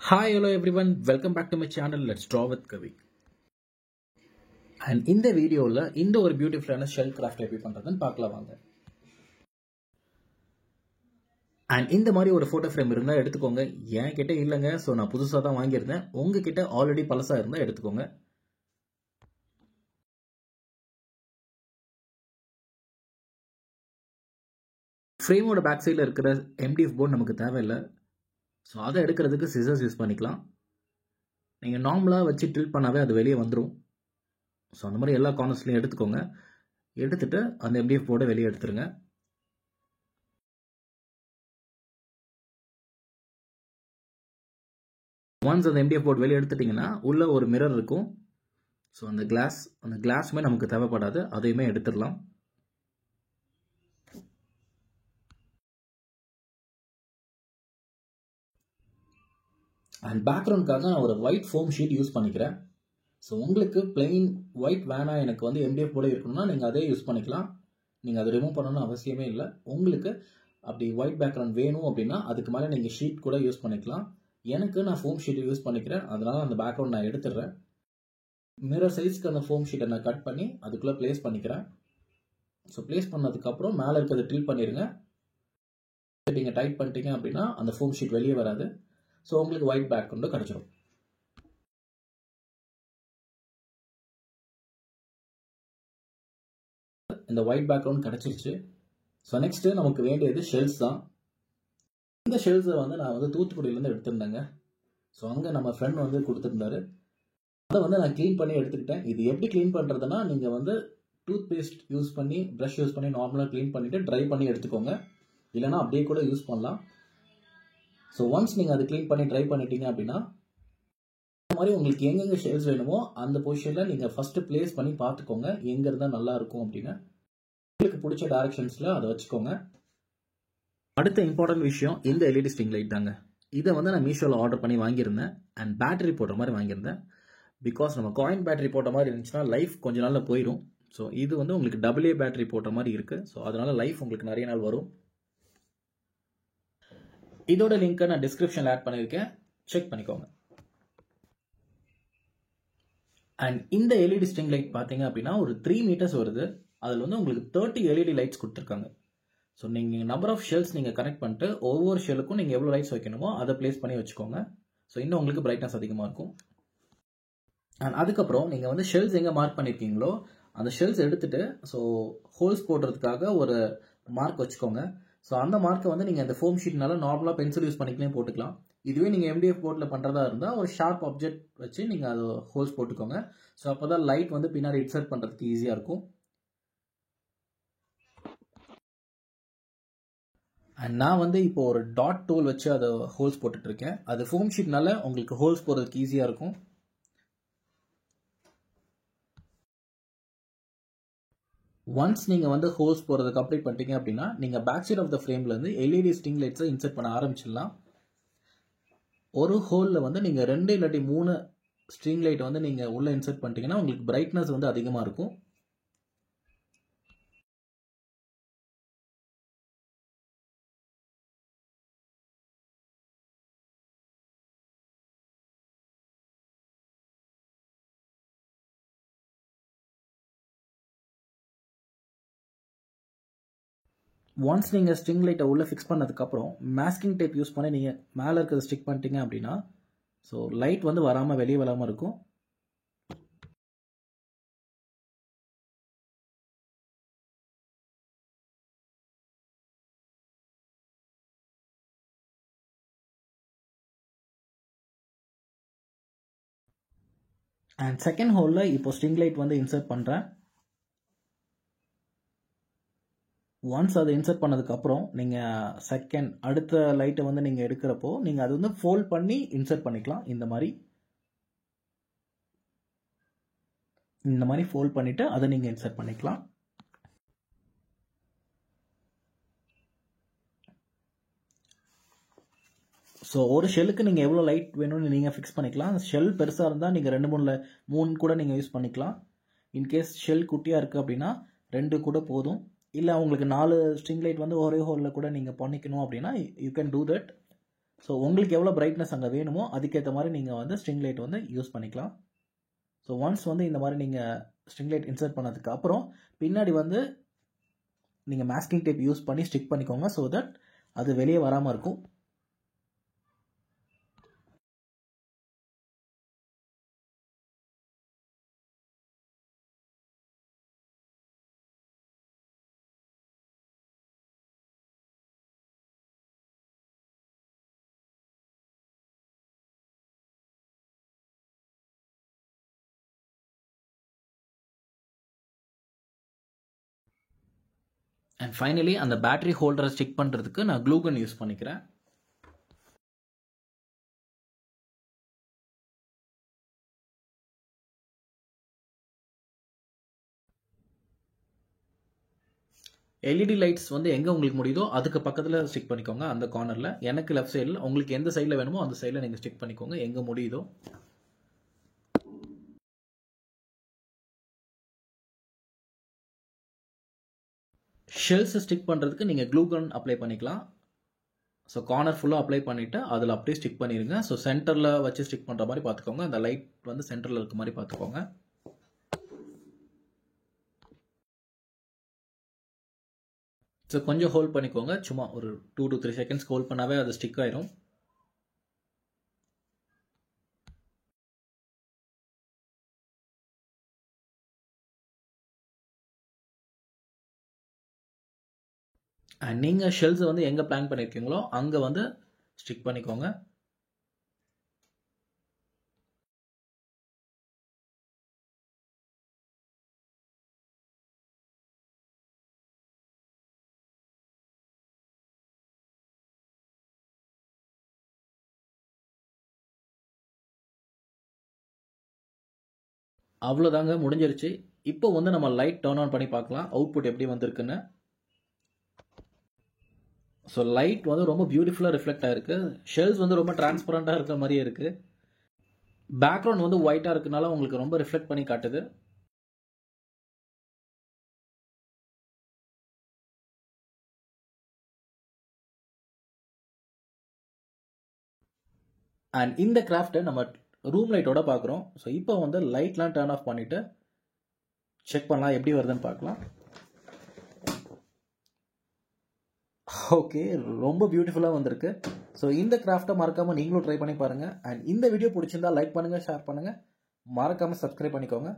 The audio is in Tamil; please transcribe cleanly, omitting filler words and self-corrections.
Hi, hello everyone. Welcome back to my channel. Let's draw with Kavi. And in the video, இந்த ஒரு பியூட்டிஃபுல்லான ஷெல் கிராஃப்ட் எப்படி பண்றதுன்னு பார்க்கலாம் வாங்க. அண்ட் இந்த மாதிரி ஒரு போட்டோ ஃப்ரேம் இருந்தா எடுத்துக்கோங்க. என் கிட்ட இல்லைங்க, ஸோ நான் புதுசாக தான் வாங்கியிருந்தேன். உங்ககிட்ட ஆல்ரெடி பழசா இருந்தா எடுத்துக்கோங்க. ஃப்ரேமோட பேக் சைடில் இருக்கிற MDF போர்டு நமக்கு தேவையில்லை, ஸோ அதை எடுக்கிறதுக்கு சிசர்ஸ் யூஸ் பண்ணிக்கலாம். நீங்கள் நார்மலாக வச்சு டில்ட் பண்ணாவே அது வெளியே வந்துடும். ஸோ அந்த மாதிரி எல்லா கார்னர்ஸ்லையும் எடுத்துக்கோங்க. எடுத்துட்டு அந்த MDF போர்டை வெளியே எடுத்துருங்க. ஒன்ஸ் அந்த MDF போர்டு வெளியே எடுத்துட்டிங்கன்னா உள்ள ஒரு மிரர் இருக்கும். ஸோ அந்த கிளாஸுமே நமக்கு தேவைப்படாது, அதையுமே எடுத்துடலாம். அண்ட் பேக்ரவுண்டுக்காக நான் ஒரு ஒயிட் ஃபோம் ஷீட் யூஸ் பண்ணிக்கிறேன். ஸோ உங்களுக்கு பிளெயின் ஒயிட் வேணாம், எனக்கு வந்து MDF போர்டு இருக்கணும்னா நீங்கள் அதே யூஸ் பண்ணிக்கலாம். நீங்கள் அதை ரிமூவ் பண்ணணும்னு அவசியமே இல்லை. உங்களுக்கு அப்படி ஒயிட் பேக்ரவுண்ட் வேணும் அப்படின்னா அதுக்கு மேலே நீங்கள் ஷீட் கூட யூஸ் பண்ணிக்கலாம். எனக்கு நான் ஃபோம் ஷீட் யூஸ் பண்ணிக்கிறேன், அதனால அந்த பேக்ரவுண்ட் நான் எடுத்துடுறேன். மிரர் சைஸ்க்கு அந்த ஃபோம் ஷீட்டை நான் கட் பண்ணி அதுக்குள்ளே ப்ளேஸ் பண்ணிக்கிறேன். ஸோ ப்ளேஸ் பண்ணதுக்கப்புறம் மேலே இருக்கிறத டில் பண்ணிடுங்க. நீங்கள் டைட் பண்ணிட்டீங்க அப்படின்னா அந்த ஃபோம் ஷீட் வெளியே வராது. ஸோ உங்களுக்கு ஒயிட் பேக்ரவுண்டு கிடச்சிடும். இந்த ஒயிட் பேக்ரவுண்ட் கிடச்சிருச்சு. ஸோ நெக்ஸ்ட்டு நமக்கு வேண்டியது ஷெல்ஸ் தான். இந்த ஷெல்ஸை வந்து நான் வந்து தூத்துக்குடியிலேருந்து எடுத்திருந்தேங்க. ஸோ அங்கே நம்ம ஃப்ரெண்ட் வந்து கொடுத்துருந்தாரு. அதை வந்து நான் க்ளீன் பண்ணி எடுத்துக்கிட்டேன். இது எப்படி க்ளீன் பண்ணுறதுனா, நீங்கள் வந்து டூத் பேஸ்ட் யூஸ் பண்ணி ப்ரஷ் யூஸ் பண்ணி நார்மலாக க்ளீன் பண்ணிவிட்டு ட்ரை பண்ணி எடுத்துக்கோங்க. இல்லைனா அப்படியே கூட யூஸ் பண்ணலாம். ஸோ ஒன்ஸ் நீங்கள் அதை க்ளீன் பண்ணி ட்ரை பண்ணிட்டீங்க அப்படின்னா இந்த மாதிரி உங்களுக்கு எங்கெங்கே ஷெல்ஸ் வேணுமோ அந்த பொசிஷனில் நீங்கள் ஃபஸ்ட்டு ப்ளேஸ் பண்ணி பார்த்துக்கோங்க எங்கே இருந்தால் நல்லா இருக்கும் அப்படின்னு. உங்களுக்கு பிடிச்ச டைரக்ஷன்ஸில் அதை வச்சுக்கோங்க. அடுத்த இம்பார்ட்டன்ட் விஷயம் இந்த LED ஸ்ட்ரிங் லைட் தாங்க. இதை வந்து நான் மீஷோவில் ஆர்டர் பண்ணி வாங்கியிருந்தேன். அண்ட் பேட்டரி போட்ட மாதிரி வாங்கியிருந்தேன். பிகாஸ் நம்ம காயின் பேட்டரி போட்ட மாதிரி இருந்துச்சுன்னா லைஃப் கொஞ்ச நாளில் போயிடும். ஸோ இது வந்து உங்களுக்கு AA பேட்டரி போட்ட மாதிரி இருக்குது. ஸோ அதனால லைஃப் உங்களுக்கு நிறைய நாள் வரும். இதோட லிங்க்கை நான் டிஸ்கிரிப்ஷனில் ஆட் பண்ணியிருக்கேன், செக் பண்ணிக்கோங்க. அண்ட் இந்த LED ஸ்ட்ரிங் லைட் பார்த்தீங்க அப்படின்னா ஒரு 3 மீட்டர்ஸ் வருது. அதில் வந்து உங்களுக்கு 30 LED லைட்ஸ் கொடுத்துருக்காங்க. ஸோ நீங்கள் நம்பர் ஆஃப் ஷெல்ஸ் நீங்கள் கனெக்ட் பண்ணிட்டு ஒவ்வொரு ஷெல்லுக்கும் நீங்கள் எவ்வளோ லைட்ஸ் வைக்கணுமோ அதை ப்ளேஸ் பண்ணி வச்சுக்கோங்க. ஸோ இன்னும் உங்களுக்கு பிரைட்னஸ் அதிகமாக இருக்கும். அண்ட் அதுக்கப்புறம் நீங்கள் வந்து ஷெல்ஸ் எங்கே மார்க் பண்ணியிருக்கீங்களோ அந்த ஷெல்ஸ் எடுத்துட்டு ஸோ ஹோல்ஸ் போடுறதுக்காக ஒரு மார்க் வச்சுக்கோங்க. ஸோ அந்த மார்க்கை வந்து நீங்கள் அந்த ஃபோம் ஷீட்னால நார்மலாக பென்சில் யூஸ் பண்ணிக்கலாம் போட்டுக்கலாம். இதுவே நீங்கள் MDF போர்டில் பண்ணுறதா இருந்தால் ஒரு ஷார்ப் ஆப்ஜெக்ட் வச்சு நீங்கள் அது ஹோல்ஸ் போட்டுக்கோங்க. ஸோ அப்போ தான் லைட் வந்து பின்னாடி இன்சர்ட் பண்ணுறதுக்கு ஈஸியாக இருக்கும். அண்ட் நான் வந்து இப்போ ஒரு டாட் டூல் வச்சு அதை ஹோல்ஸ் போட்டுட்ருக்கேன். அது ஃபோம் ஷீட்னால உங்களுக்கு ஹோல்ஸ் போடுறதுக்கு ஈஸியாக இருக்கும். ஒன்ஸ் நீங்கள் வந்து ஹோல்ஸ் போடுறதை கம்ப்ளீட் பண்ணிட்டீங்க அப்படின்னா நீங்கள் பேக் சைட் ஆஃப் த ஃப்ரேம்லேருந்து LED ஸ்ட்ரிங் லைட்ஸை இன்சர்ட் பண்ண ஆரம்பிச்சிடலாம். ஒரு ஹோலில் வந்து நீங்கள் 2 இல்லாட்டி 3 ஸ்ட்ரிங் லைட் வந்து நீங்கள் உள்ளே இன்சர்ட் பண்ணிட்டீங்கன்னா உங்களுக்கு பிரைட்னஸ் வந்து அதிகமாக இருக்கும். ஒன்ஸ் நீங்கள் ஸ்ட்ரிங் லைட்டை உள்ளே ஃபிக்ஸ் பண்ணதுக்கப்புறம் மாஸ்கிங் டேப் யூஸ் பண்ணி நீங்கள் மேலே இருக்கிறத ஸ்டிக் பண்ணிட்டீங்க அப்படின்னா ஸோ லைட் வந்து வராமல் வெளியே வராமல் இருக்கும். அண்ட் செகண்ட் ஹோலில் இப்போ ஸ்ட்ரிங் லைட் வந்து இன்சர்ட் பண்ணுறேன். ஒன்ஸ் அதை இன்சர்ட் பண்ணதுக்கப்புறம் நீங்கள் அடுத்த லைட்டை வந்து நீங்கள் எடுக்கிறப்போ நீங்கள் அது வந்து ஃபோல்ட் பண்ணி இன்சர்ட் பண்ணிக்கலாம். இந்த மாதிரி ஃபோல்ட் பண்ணிவிட்டு அதை நீங்கள் இன்சர்ட் பண்ணிக்கலாம். ஸோ ஒரு ஷெல்லுக்கு நீங்கள் எவ்வளோ லைட் வேணும்னு நீங்கள் ஃபிக்ஸ் பண்ணிக்கலாம். ஷெல் பெருசாக இருந்தால் நீங்கள் 2-3 கூட நீங்கள் யூஸ் பண்ணிக்கலாம். இன்கேஸ் ஷெல் குட்டியாக இருக்குது அப்படின்னா 2 கூட போதும். இல்லை உங்களுக்கு 4 ஸ்ட்ரிங் லைட் வந்து ஒரே ஹோலில் கூட நீங்கள் பண்ணிக்கணும் அப்படின்னா you can do that. So உங்களுக்கு எவ்வளோ பிரைட்னஸ் அங்கே வேணுமோ அதுக்கேற்ற மாதிரி நீங்கள் வந்து ஸ்ட்ரிங் லைட் வந்து யூஸ் பண்ணிக்கலாம். ஸோ ஒன்ஸ் வந்து இந்த மாதிரி நீங்கள் ஸ்ட்ரிங் லைட் இன்சர்ட் பண்ணதுக்கு அப்புறம் பின்னாடி வந்து நீங்கள் மாஸ்கிங் டேப் யூஸ் பண்ணி ஸ்டிக் பண்ணிக்கோங்க. ஸோ தட் அது வெளியே வராமல் இருக்கும். அண்ட் ஃபைனலி அந்த பேட்டரி ஹோல்டரை ஸ்டிக் பண்ணுறதுக்கு நான் க்ளூ கன் யூஸ் பண்ணிக்கிறேன். எல்இடி லைட்ஸ் வந்து எங்கே உங்களுக்கு முடியுதோ அதுக்கு பக்கத்தில் ஸ்டிக் பண்ணிக்கோங்க. அந்த கார்னரில், எனக்கு லெஃப்ட் சைடில், உங்களுக்கு எந்த சைடில் வேணுமோ அந்த சைடில் நீங்கள் ஸ்டிக் பண்ணிக்கோங்க எங்கே முடியுதோ. ஷெல்ஸை ஸ்டிக் பண்ணுறதுக்கு நீங்கள் க்ளூ கன் அப்ளை பண்ணிக்கலாம். ஸோ கார்னர் ஃபுல்லாக அப்ளை பண்ணிவிட்டு அதில் அப்படியே ஸ்டிக் பண்ணிடுங்க. ஸோ சென்டரில் வச்சு ஸ்டிக் பண்ணுற மாதிரி பார்த்துக்கோங்க. அந்த லைட் வந்து சென்டரில் இருக்க மாதிரி பார்த்துக்கோங்க. ஸோ கொஞ்சம் ஹோல்ட் பண்ணிக்கோங்க. சும்மா ஒரு 2 to 3 seconds ஹோல்ட் பண்ணாவே அது ஸ்டிக் ஆயிரும். அண்ட் நீங்கள் ஷெல்ஸை வந்து எங்கே பிளான் பண்ணியிருக்கீங்களோ அங்கே வந்து ஸ்டிக் பண்ணிக்கோங்க. அவ்வளோதாங்க, முடிஞ்சிருச்சு. இப்போ வந்து நம்ம லைட் டர்ன் ஆன் பண்ணி பார்க்கலாம் அவுட்புட் எப்படி வந்திருக்குன்னு. ஸோ லைட் வந்து ரொம்ப பியூட்டிஃபுல்லாக ரிஃப்ளெக்ட் ஆகிருக்கு. ஷெல்ஸ் வந்து ரொம்ப டிரான்ஸ்பரண்ட்டாக இருக்கிற மாதிரியே இருக்குது. பேக்ரவுண்ட் வந்து ஒயிட்டாக இருக்கனால உங்களுக்கு ரொம்ப ரிஃப்ளெக்ட் பண்ணி காட்டுது. அண்ட் இந்த கிராஃப்ட்டை நம்ம ரூம் லைட்டோட பார்க்குறோம். ஸோ இப்போ வந்து லைட்லாம் டர்ன் ஆஃப் பண்ணிவிட்டு செக் பண்ணலாம் எப்படி வருதுன்னு பார்க்கலாம். ஓகே, ரொம்ப பியூட்டிஃபுல்லாக வந்திருக்கு. ஸோ இந்த கிராஃப்ட்டை மறக்காமல் நீங்களும் ட்ரை பண்ணி பாருங்கள். அண்ட் இந்த வீடியோ பிடிச்சிருந்தா லைக் பண்ணுங்கள், ஷேர் பண்ணுங்கள், மறக்காமல் சப்ஸ்கிரைப் பண்ணிக்கோங்க.